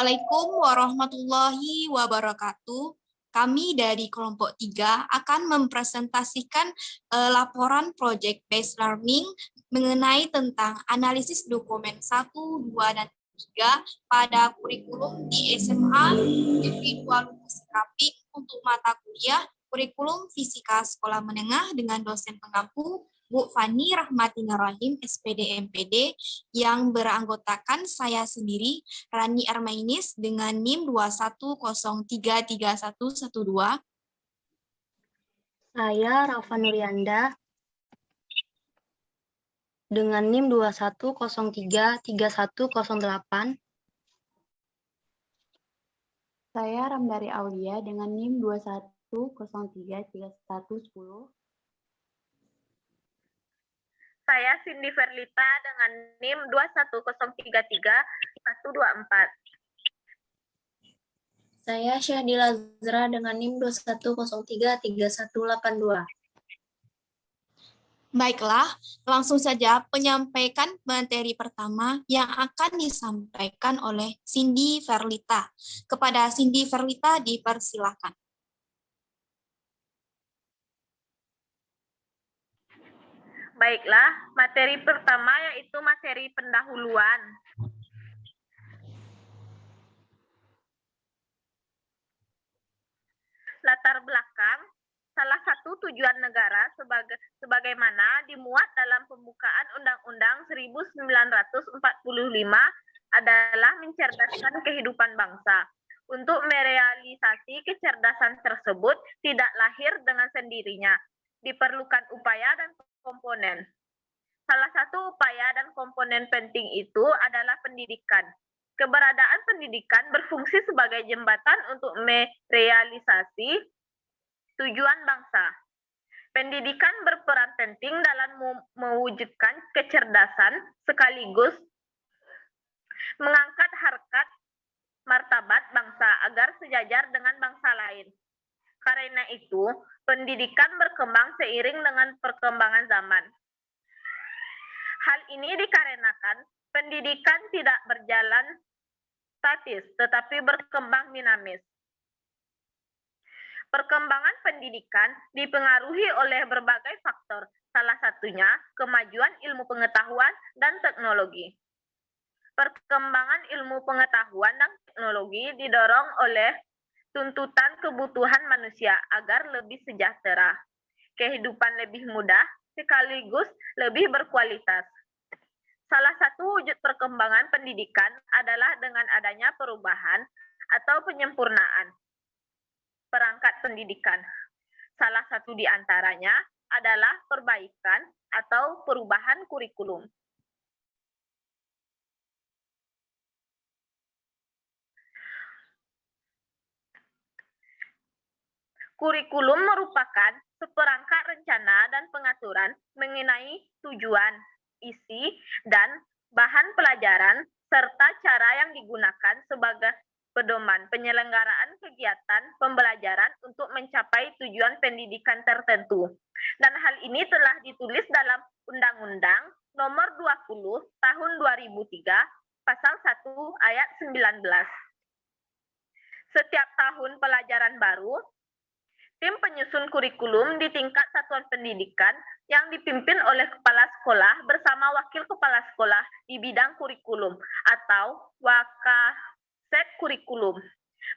Assalamualaikum warahmatullahi wabarakatuh. Kami dari kelompok 3 akan mempresentasikan laporan Project Based Learning mengenai tentang analisis dokumen 1, 2, dan 3 pada kurikulum di SMA Negeri 2 Lubuk Singkaping untuk mata kuliah kurikulum fisika sekolah menengah dengan dosen pengampu Bu Fani Rahmatina Rahim, SPD MPD, yang beranggotakan saya sendiri, Rani Armainis, dengan NIM 21033112. Saya Rafa Nurianda dengan NIM 21033108. Saya Ramdari Aulia dengan NIM 21033110. Saya Cindy Verlita dengan NIM 21033-124. Saya Syahdila Zra dengan NIM 21033182. Baiklah, langsung saja penyampaikan materi pertama yang akan disampaikan oleh Cindy Verlita. Kepada Cindy Verlita dipersilakan. Baiklah, materi pertama yaitu materi pendahuluan. Latar belakang, salah satu tujuan negara sebagaimana dimuat dalam pembukaan Undang-Undang 1945 adalah mencerdaskan kehidupan bangsa. Untuk merealisasi kecerdasan tersebut tidak lahir dengan sendirinya. Diperlukan upaya dan komponen. Salah satu upaya dan komponen penting itu adalah pendidikan. Keberadaan pendidikan berfungsi sebagai jembatan untuk merealisasi tujuan bangsa. Pendidikan berperan penting dalam mewujudkan kecerdasan sekaligus mengangkat harkat martabat bangsa agar sejajar dengan bangsa lain. Karena itu, pendidikan berkembang seiring dengan perkembangan zaman. Hal ini dikarenakan pendidikan tidak berjalan statis, tetapi berkembang dinamis. Perkembangan pendidikan dipengaruhi oleh berbagai faktor, salah satunya kemajuan ilmu pengetahuan dan teknologi. Perkembangan ilmu pengetahuan dan teknologi didorong oleh tuntutan kebutuhan manusia agar lebih sejahtera, kehidupan lebih mudah, sekaligus lebih berkualitas. Salah satu wujud perkembangan pendidikan adalah dengan adanya perubahan atau penyempurnaan perangkat pendidikan. Salah satu di antaranya adalah perbaikan atau perubahan kurikulum. Kurikulum merupakan seperangkat rencana dan pengaturan mengenai tujuan, isi, dan bahan pelajaran, serta cara yang digunakan sebagai pedoman penyelenggaraan kegiatan pembelajaran untuk mencapai tujuan pendidikan tertentu. Dan hal ini telah ditulis dalam Undang-Undang Nomor 20 Tahun 2003, Pasal 1 Ayat 19. Setiap tahun pelajaran baru, tim penyusun kurikulum di tingkat satuan pendidikan yang dipimpin oleh kepala sekolah bersama wakil kepala sekolah di bidang kurikulum atau Wakasek Kurikulum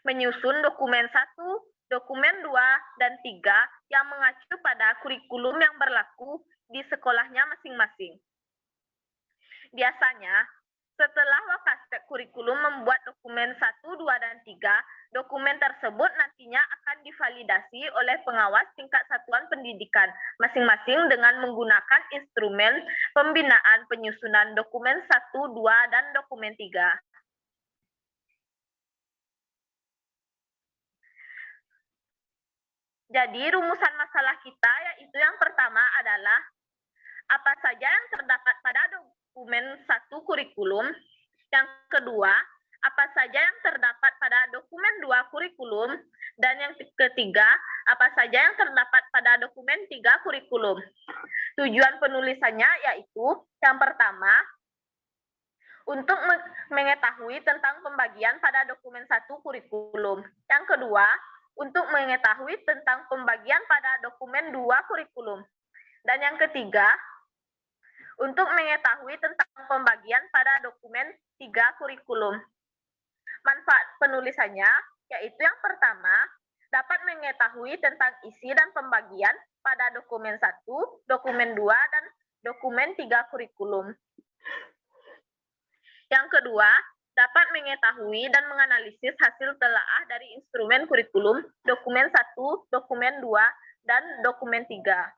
menyusun dokumen 1, dokumen 2, dan 3 yang mengacu pada kurikulum yang berlaku di sekolahnya masing-masing. Biasanya, setelah Wakasek Kurikulum membuat dokumen 1, 2, dan 3, dokumen tersebut nantinya akan divalidasi oleh pengawas tingkat satuan pendidikan masing-masing dengan menggunakan instrumen pembinaan penyusunan dokumen 1, 2, dan dokumen 3. Jadi rumusan masalah kita yaitu yang pertama adalah apa saja yang terdapat pada dokumen 1 kurikulum, yang kedua apa saja yang terdapat pada dokumen 2 kurikulum, dan yang ketiga apa saja yang terdapat pada dokumen 3 kurikulum. Tujuan penulisannya yaitu yang pertama, untuk mengetahui tentang pembagian pada dokumen 1 kurikulum. Yang kedua, untuk mengetahui tentang pembagian pada dokumen 2 kurikulum. Dan yang ketiga, untuk mengetahui tentang pembagian pada dokumen 3 kurikulum. Manfaat penulisannya yaitu yang pertama, dapat mengetahui tentang isi dan pembagian pada dokumen 1, dokumen 2, dan dokumen 3 kurikulum. Yang kedua, dapat mengetahui dan menganalisis hasil telaah dari instrumen kurikulum, dokumen 1, dokumen 2, dan dokumen 3.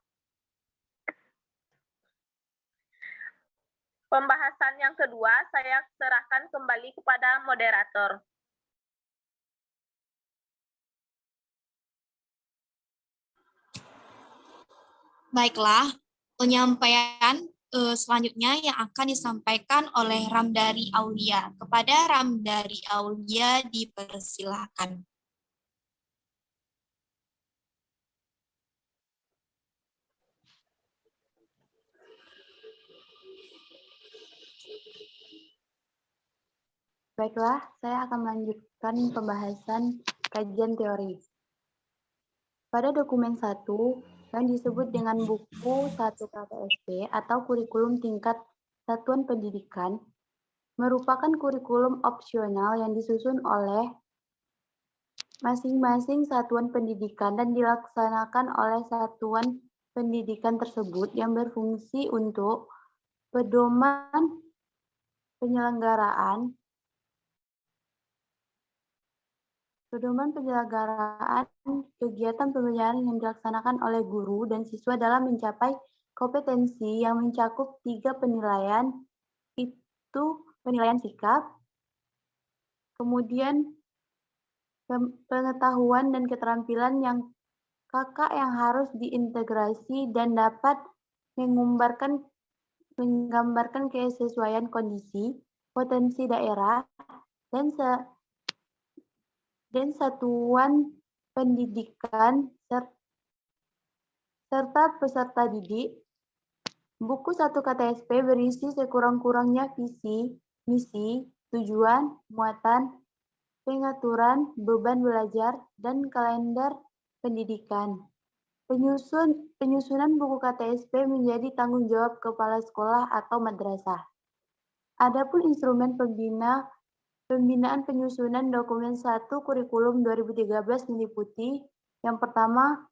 Pembahasan yang kedua, saya serahkan kembali kepada moderator. Baiklah, penyampaian selanjutnya yang akan disampaikan oleh Ramdari Aulia. Kepada Ramdari Aulia dipersilakan. Baiklah, saya akan melanjutkan pembahasan kajian teori. Pada dokumen 1, yang disebut dengan buku 1 KTSP atau kurikulum tingkat satuan pendidikan, merupakan kurikulum opsional yang disusun oleh masing-masing satuan pendidikan dan dilaksanakan oleh satuan pendidikan tersebut yang berfungsi untuk pedoman penyelenggaraan kegiatan pembelajaran yang dilaksanakan oleh guru dan siswa dalam mencapai kompetensi yang mencakup 3 penilaian, itu penilaian sikap, kemudian pengetahuan dan keterampilan yang yang harus diintegrasi dan dapat menggambarkan kesesuaian kondisi, potensi daerah, dan satuan pendidikan serta peserta didik. Buku 1 KTSP berisi sekurang-kurangnya visi, misi, tujuan, muatan, pengaturan, beban belajar, dan kalender pendidikan. Penyusunan buku KTSP menjadi tanggung jawab kepala sekolah atau madrasah. Adapun instrumen pembinaan penyusunan dokumen 1 kurikulum 2013 meliputi yang pertama,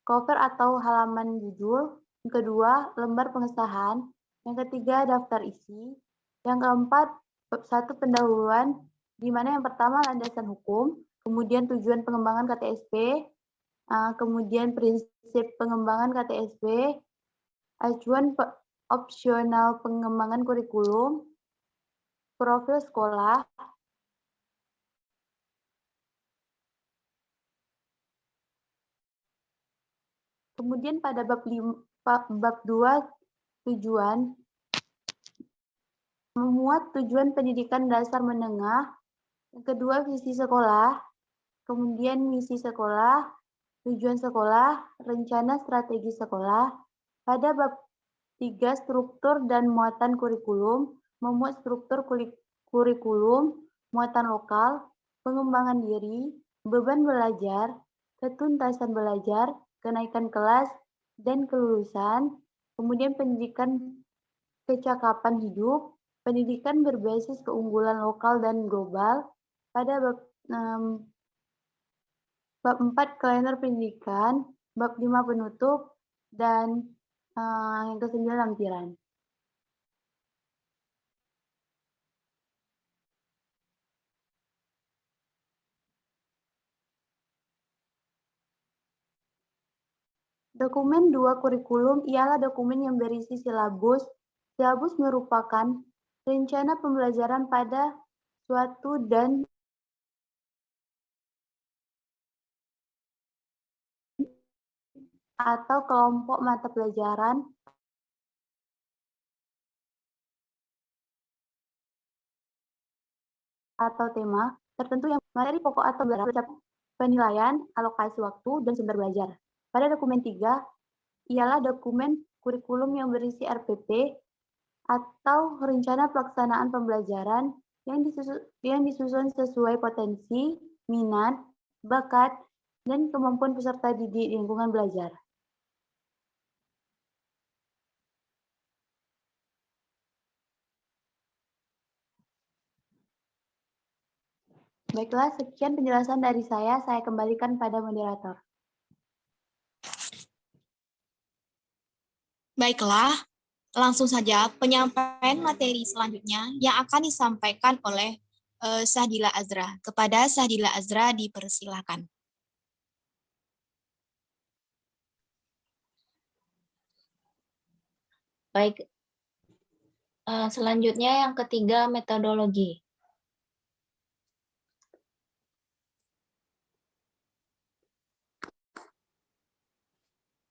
cover atau halaman judul, yang kedua, lembar pengesahan, yang ketiga, daftar isi, yang keempat, bab 1 pendahuluan, di mana yang pertama landasan hukum, kemudian tujuan pengembangan KTSP, kemudian prinsip pengembangan KTSP, acuan opsional pengembangan kurikulum, profil sekolah, kemudian pada bab 2 tujuan, memuat tujuan pendidikan dasar menengah, yang kedua visi sekolah, kemudian misi sekolah, tujuan sekolah, rencana strategi sekolah. Pada bab 3 struktur dan muatan kurikulum, memuat struktur kurikulum, muatan lokal, pengembangan diri, beban belajar, ketuntasan belajar, kenaikan kelas, dan kelulusan, kemudian pendidikan kecakapan hidup, pendidikan berbasis keunggulan lokal dan global. Pada bab 4 kalender pendidikan, bab 5 penutup, dan yang ke-9 lampiran. Dokumen 2 kurikulum ialah dokumen yang berisi silabus. Silabus merupakan rencana pembelajaran pada suatu dan atau kelompok mata pelajaran atau tema tertentu yang materi pokok atau penilaian, alokasi waktu, dan sumber belajar. Pada dokumen 3 ialah dokumen kurikulum yang berisi RPP atau rencana pelaksanaan pembelajaran yang disusun sesuai potensi, minat, bakat, dan kemampuan peserta didik di lingkungan belajar. Baiklah, sekian penjelasan dari saya kembalikan pada moderator. Baiklah, langsung saja penyampaian materi selanjutnya yang akan disampaikan oleh Sahdila Azra. Kepada Sahdila Azra dipersilakan. Baik, selanjutnya yang ketiga, metodologi.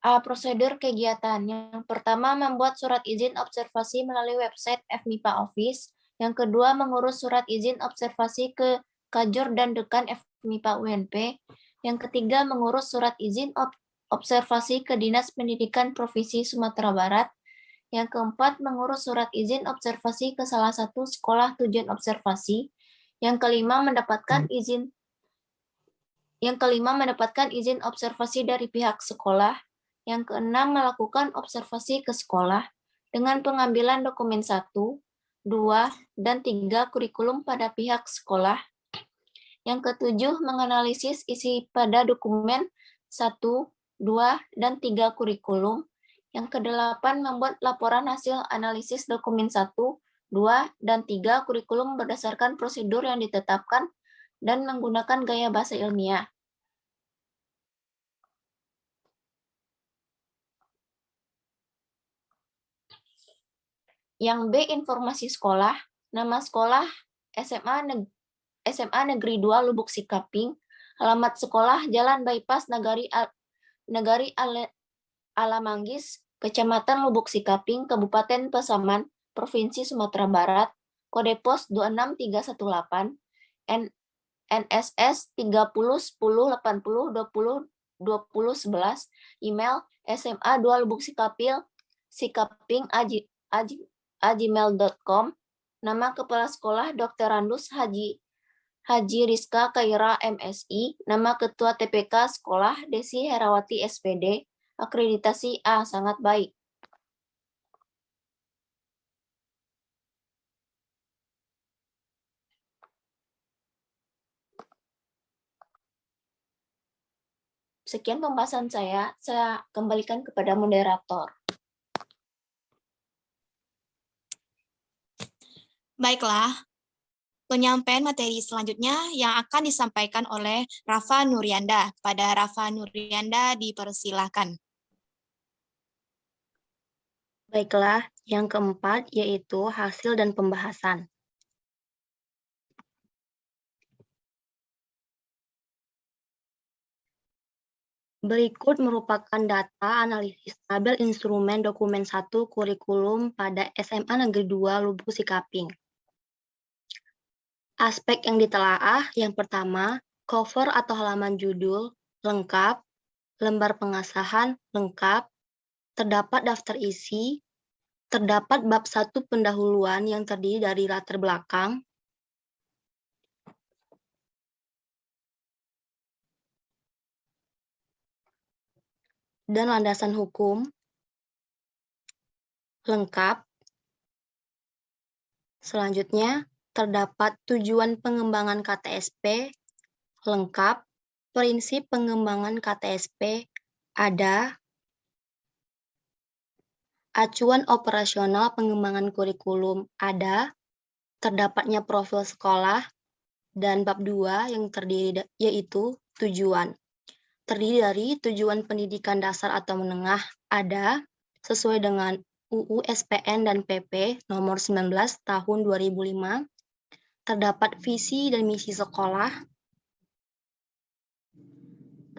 Prosedur kegiatan. Yang pertama, membuat surat izin observasi melalui website FMIPA Office. Yang kedua, mengurus surat izin observasi ke Kajur dan Dekan FMIPA UNP. Yang ketiga, mengurus surat izin observasi ke Dinas Pendidikan Provinsi Sumatera Barat. Yang keempat, mengurus surat izin observasi ke salah satu sekolah tujuan observasi. Yang kelima, mendapatkan izin observasi dari pihak sekolah. Yang keenam, melakukan observasi ke sekolah dengan pengambilan dokumen 1, 2, dan 3 kurikulum pada pihak sekolah. Yang ketujuh, menganalisis isi pada dokumen 1, 2, dan 3 kurikulum. Yang kedelapan, membuat laporan hasil analisis dokumen 1, 2, dan 3 kurikulum berdasarkan prosedur yang ditetapkan dan menggunakan gaya bahasa ilmiah. Yang B, informasi sekolah. Nama sekolah SMA Negeri 2 Lubuk Sikaping. Alamat sekolah Jalan Bypass Nagari Alamanggis, Kecamatan Lubuk Sikaping, Kabupaten Pasaman, Provinsi Sumatera Barat. Kode pos 26318, NSS 30 10 80 20 20 11, email SMA 2 Lubuk Sikaping gmail.com. Nama kepala sekolah Dr. Randus Haji Rizka Kaira MSI. Nama ketua TPK sekolah Desi Herawati SPD. Akreditasi A, sangat baik. Sekian pembahasan saya kembalikan kepada moderator. Baiklah, penyampaian materi selanjutnya yang akan disampaikan oleh Rafa Nurianda. Pada Rafa Nurianda dipersilakan. Baiklah, yang keempat yaitu hasil dan pembahasan. Berikut merupakan data analisis tabel instrumen dokumen 1 kurikulum pada SMA Negeri 2 Lubuk Sikaping. Aspek yang ditelaah yang pertama, cover atau halaman judul lengkap, lembar pengasahan lengkap, terdapat daftar isi, terdapat bab 1 pendahuluan yang terdiri dari latar belakang, dan landasan hukum lengkap. Selanjutnya, terdapat tujuan pengembangan KTSP lengkap, prinsip pengembangan KTSP ada, acuan operasional pengembangan kurikulum ada, terdapatnya profil sekolah, dan bab 2 yang terdiri yaitu tujuan. Terdiri dari tujuan pendidikan dasar atau menengah ada, sesuai dengan UU SPN dan PP nomor 19 tahun 2005, terdapat visi dan misi sekolah,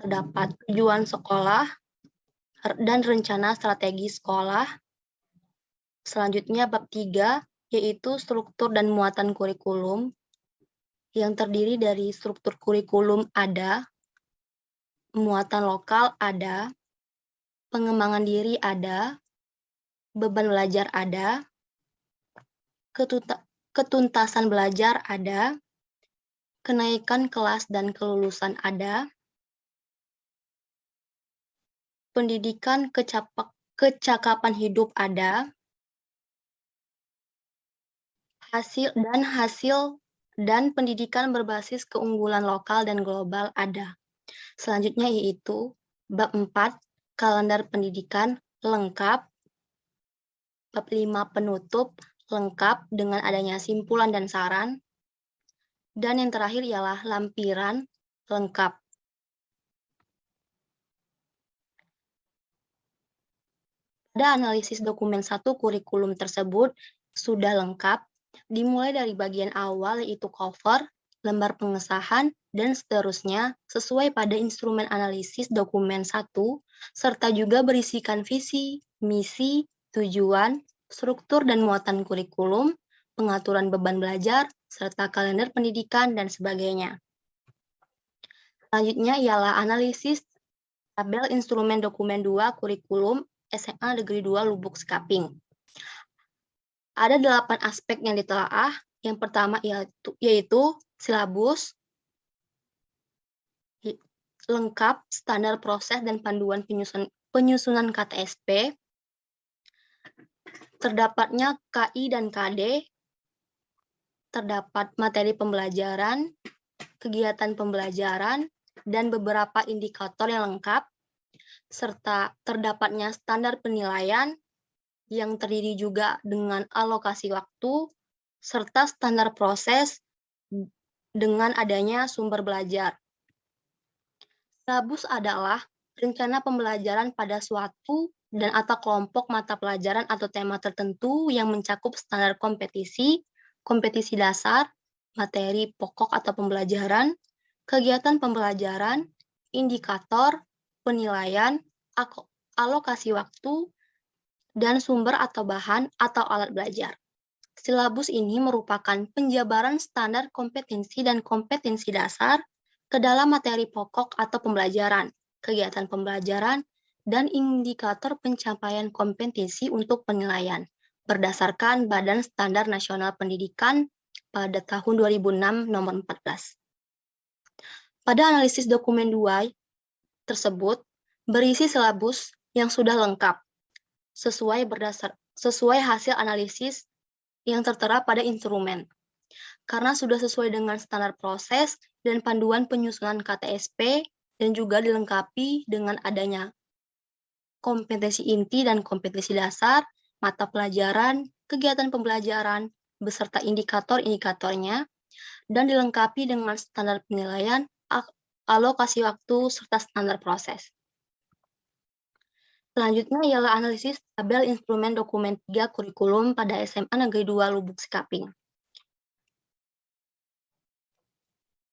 terdapat tujuan sekolah, dan rencana strategi sekolah. Selanjutnya bab 3, yaitu struktur dan muatan kurikulum, yang terdiri dari struktur kurikulum ada, muatan lokal ada, pengembangan diri ada, beban belajar ada, ketuntasan belajar ada, kenaikan kelas dan kelulusan ada, pendidikan kecakapan hidup ada, hasil dan pendidikan berbasis keunggulan lokal dan global ada. Selanjutnya yaitu bab 4, kalender pendidikan lengkap, bab 5, penutup lengkap dengan adanya simpulan dan saran, dan yang terakhir ialah lampiran lengkap. Pada analisis dokumen 1 kurikulum tersebut sudah lengkap, dimulai dari bagian awal yaitu cover, lembar pengesahan, dan seterusnya sesuai pada instrumen analisis dokumen 1, serta juga berisikan visi, misi, tujuan, struktur dan muatan kurikulum, pengaturan beban belajar, serta kalender pendidikan, dan sebagainya. Selanjutnya ialah analisis tabel instrumen dokumen 2 kurikulum SMA Negeri 2 Lubuk Sekaping. Ada 8 aspek yang ditelaah. Yang pertama yaitu silabus, lengkap, standar proses dan panduan penyusunan KTSP, terdapatnya KI dan KD, terdapat materi pembelajaran, kegiatan pembelajaran, dan beberapa indikator yang lengkap, serta terdapatnya standar penilaian yang terdiri juga dengan alokasi waktu, serta standar proses dengan adanya sumber belajar. Silabus adalah rencana pembelajaran pada suatu dan atau kelompok mata pelajaran atau tema tertentu yang mencakup standar kompetisi, kompetisi dasar, materi pokok atau pembelajaran, kegiatan pembelajaran, indikator, penilaian, alokasi waktu, dan sumber atau bahan atau alat belajar. Silabus ini merupakan penjabaran standar kompetensi dan kompetensi dasar ke dalam materi pokok atau pembelajaran, kegiatan pembelajaran, dan indikator pencapaian kompetensi untuk penilaian berdasarkan Badan Standar Nasional Pendidikan pada tahun 2006 nomor 14. Pada analisis dokumen 2 tersebut berisi silabus yang sudah lengkap sesuai hasil analisis yang tertera pada instrumen. Karena sudah sesuai dengan standar proses dan panduan penyusunan KTSP dan juga dilengkapi dengan adanya kompetensi inti dan kompetensi dasar, mata pelajaran, kegiatan pembelajaran, beserta indikator-indikatornya, dan dilengkapi dengan standar penilaian, alokasi waktu, serta standar proses. Selanjutnya ialah analisis tabel instrumen dokumen 3 kurikulum pada SMA Negeri 2 Lubuk Sekaping.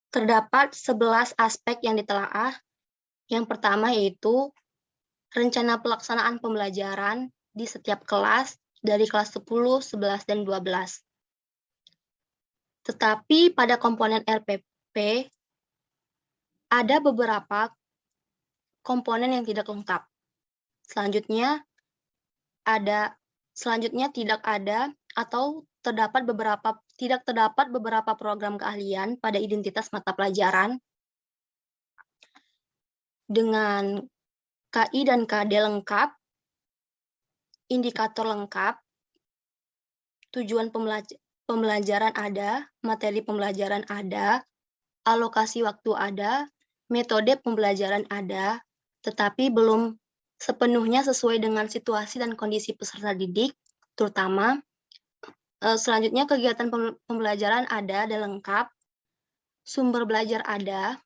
Terdapat 11 aspek yang ditelaah. Yang pertama yaitu rencana pelaksanaan pembelajaran di setiap kelas dari kelas 10, 11, dan 12. Tetapi pada komponen RPP ada beberapa komponen yang tidak lengkap. Selanjutnya tidak ada atau tidak terdapat beberapa program keahlian pada identitas mata pelajaran dengan KI dan KD lengkap, indikator lengkap, tujuan pembelajaran ada, materi pembelajaran ada, alokasi waktu ada, metode pembelajaran ada, tetapi belum sepenuhnya sesuai dengan situasi dan kondisi peserta didik, terutama. Selanjutnya kegiatan pembelajaran ada dan lengkap, sumber belajar ada,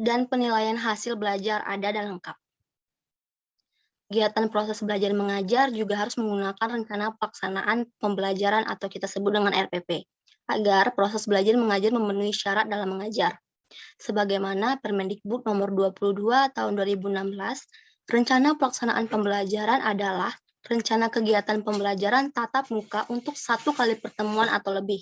dan penilaian hasil belajar ada dan lengkap. Kegiatan proses belajar mengajar juga harus menggunakan rencana pelaksanaan pembelajaran atau kita sebut dengan RPP, agar proses belajar mengajar memenuhi syarat dalam mengajar. Sebagaimana Permendikbud nomor 22 tahun 2016, rencana pelaksanaan pembelajaran adalah rencana kegiatan pembelajaran tatap muka untuk 1 kali pertemuan atau lebih.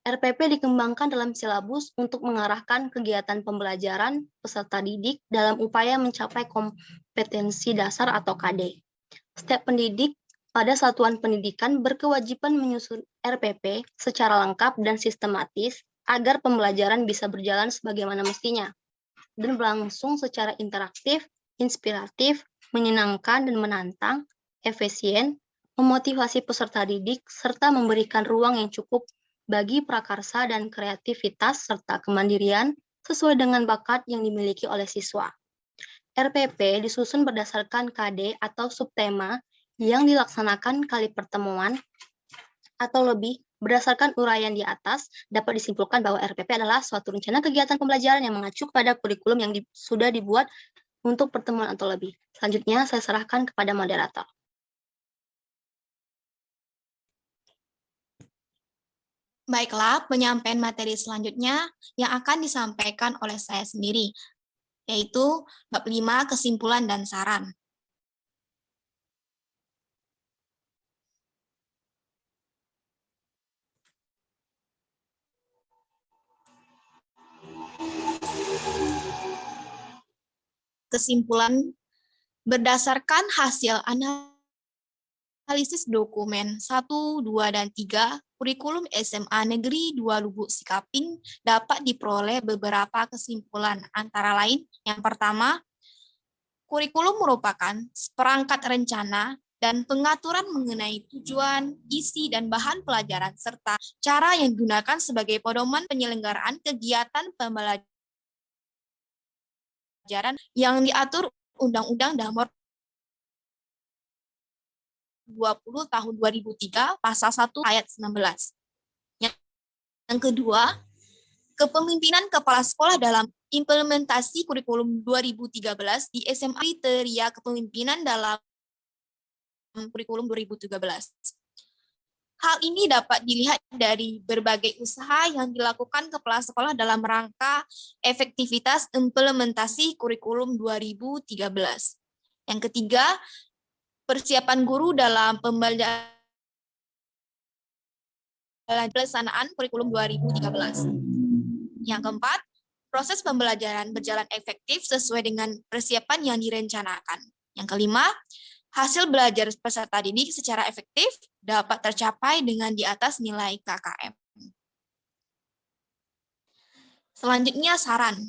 RPP dikembangkan dalam silabus untuk mengarahkan kegiatan pembelajaran peserta didik dalam upaya mencapai kompetensi dasar atau KD. Setiap pendidik pada satuan pendidikan berkewajiban menyusun RPP secara lengkap dan sistematis agar pembelajaran bisa berjalan sebagaimana mestinya dan berlangsung secara interaktif, inspiratif, menyenangkan dan menantang, efisien, memotivasi peserta didik, serta memberikan ruang yang cukup bagi prakarsa dan kreativitas serta kemandirian sesuai dengan bakat yang dimiliki oleh siswa. RPP disusun berdasarkan KD atau subtema yang dilaksanakan kali pertemuan atau lebih. Berdasarkan uraian di atas, dapat disimpulkan bahwa RPP adalah suatu rencana kegiatan pembelajaran yang mengacu pada kurikulum yang sudah dibuat untuk pertemuan atau lebih. Selanjutnya, saya serahkan kepada moderator. Baiklah, penyampaian materi selanjutnya yang akan disampaikan oleh saya sendiri, yaitu bab 5 kesimpulan dan saran. Kesimpulan berdasarkan hasil analisis dokumen 1, 2, dan 3, kurikulum SMA Negeri 2 Lubuk Sikaping dapat diperoleh beberapa kesimpulan, antara lain, yang pertama, kurikulum merupakan perangkat rencana dan pengaturan mengenai tujuan, isi, dan bahan pelajaran, serta cara yang digunakan sebagai pedoman penyelenggaraan kegiatan pembelajaran yang diatur Undang-Undang Nomor 20 Tahun 2003 Pasal 1 Ayat 19. Yang kedua, kepemimpinan kepala sekolah dalam implementasi kurikulum 2013 di SMA kriteria kepemimpinan dalam kurikulum 2013. Hal ini dapat dilihat dari berbagai usaha yang dilakukan kepala sekolah dalam rangka efektivitas implementasi kurikulum 2013. Yang ketiga, persiapan guru dalam pembelajaran pelaksanaan kurikulum 2013. Yang keempat, proses pembelajaran berjalan efektif sesuai dengan persiapan yang direncanakan. Yang kelima, hasil belajar peserta didik secara efektif dapat tercapai dengan di atas nilai KKM. Selanjutnya, saran.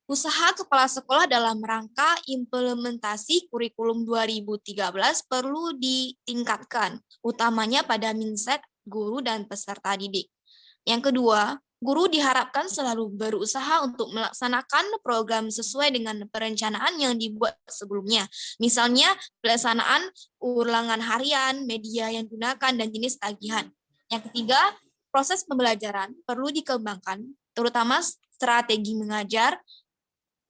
Usaha kepala sekolah dalam rangka implementasi kurikulum 2013 perlu ditingkatkan, utamanya pada mindset guru dan peserta didik. Yang kedua, guru diharapkan selalu berusaha untuk melaksanakan program sesuai dengan perencanaan yang dibuat sebelumnya. Misalnya, pelaksanaan ulangan harian, media yang digunakan, dan jenis tagihan. Yang ketiga, proses pembelajaran perlu dikembangkan, terutama strategi mengajar,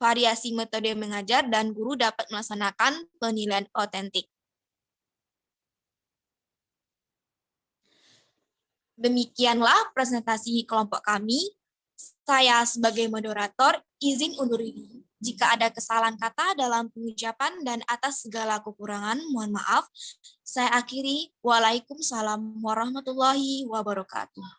variasi metode mengajar, dan guru dapat melaksanakan penilaian otentik. Demikianlah presentasi kelompok kami. Saya sebagai moderator izin undur diri. Jika ada kesalahan kata dalam pengucapan dan atas segala kekurangan, mohon maaf. Saya akhiri. Waalaikumsalam warahmatullahi wabarakatuh.